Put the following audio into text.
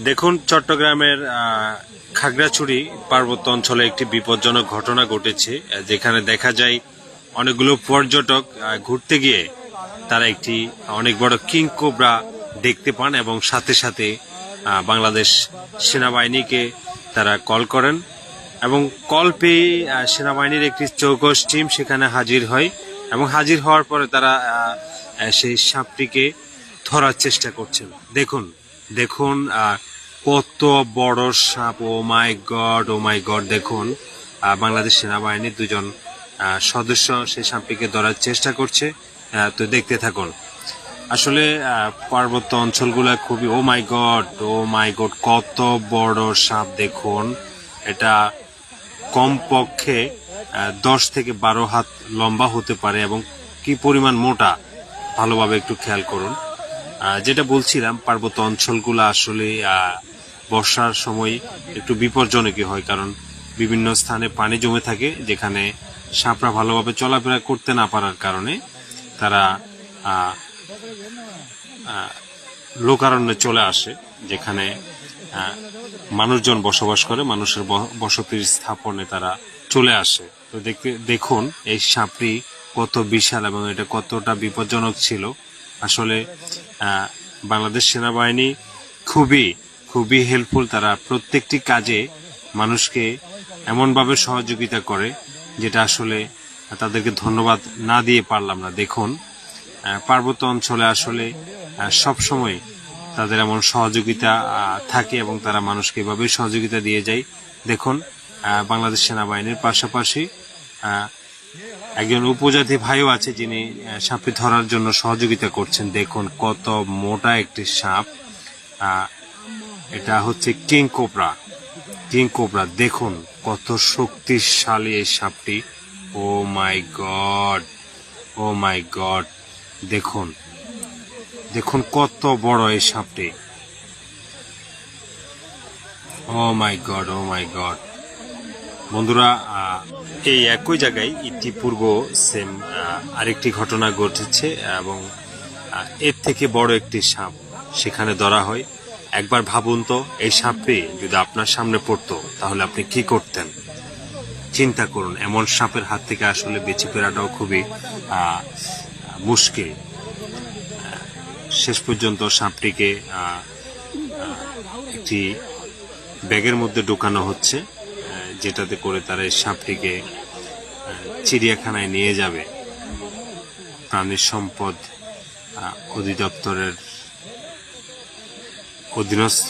দেখুন, চট্টগ্রামের খাগড়াছড়ি পার্বত্য অঞ্চলে একটি বিপজ্জনক ঘটনা ঘটেছে, যেখানে দেখা যায় অনেকগুলো পর্যটক ঘুরতে গিয়ে তারা একটি অনেক বড় কিং কোবরা দেখতে পান এবং সাথে সাথে বাংলাদেশ সেনাবাহিনীকে তারা কল করেন এবং কল পেয়ে সেনাবাহিনীর একটি চৌকস টিম সেখানে হাজির হয় এবং হাজির হওয়ার পরে তারা সেই সাপটিকে ধরার চেষ্টা করছেন। দেখুন দেখুন কত বড় সাপ! ও মাই গড! দেখুন, বাংলাদেশ সেনাবাহিনীর দুজন সদস্য সেই সাপটিকে ধরার চেষ্টা করছে। তো দেখতে থাকুন। আসলে পার্বত্য অঞ্চলগুলো খুবই ও মাই গড কত বড় সাপ! দেখুন, এটা কমপক্ষে 10 থেকে 12 হাত লম্বা হতে পারে এবং কি পরিমাণ মোটা ভালোভাবে একটু খেয়াল করুন। যেটা বলছিলাম, পার্বত্য অঞ্চলগুলো আসলে বর্ষার সময় একটু বিপজ্জনকই হয়, কারণ বিভিন্ন স্থানে পানি জমে থাকে, যেখানে সাপরা ভালোভাবে চলাফেরা করতে না পারার কারণে তারা লোকারণ্যে চলে আসে, যেখানে মানুষজন বসবাস করে, মানুষের বসতির স্থাপনে তারা চলে আসে। তো দেখুন এই সাপটি কত বিশাল এবং এটা কতটা বিপজ্জনক ছিল। আসলে বাংলাদেশ সেনাবাহিনী খুবই হেল্পফুল। তারা প্রত্যেকটি কাজে মানুষকে এমনভাবে সহযোগিতা করে, যেটা আসলে তাদেরকে ধন্যবাদ না দিয়ে পারলাম না। দেখুন, পার্বত্য অঞ্চলে আসলে সবসময় তাদের এমন সহযোগিতা থাকে এবং তারা মানুষকে এভাবে সহযোগিতা দিয়ে যায়। দেখুন, বাংলাদেশ সেনাবাহিনীর পাশাপাশি একজন উপজাতি ভাইও আছে, যিনি সাপটি ধরার জন্য সহযোগিতা করছেন। দেখুন কত মোটা একটি সাপ! এটা হচ্ছে কিং কোবরা। দেখুন কত শক্তিশালী এই সাপটি! ও মাই গড! দেখুন কত বড় এই সাপটি! ও মাই গড! বন্ধুরা, এই একই জায়গায় ইতিপূর্ব সেম আরেকটি ঘটনা ঘটেছে এবং এর থেকে বড় একটি সাপ সেখানে ধরা হয়। একবার ভাবুন তো, এই সাপটি যদি আপনার সামনে পড়তো তাহলে আপনি কি করতেন? চিন্তা করুন। এমন সাপের হাত থেকে আসলে বেঁচে ফেরাটাও খুবই মুশকিল। শেষ পর্যন্ত সাপটিকে একটি ব্যাগের মধ্যে ঢোকানো হচ্ছে, যেটাতে করে তারা এই সাপটিকে চিড়িয়াখানায় নিয়ে যাবে। প্রাণী সম্পদ অধিদপ্তরের অধীনস্থ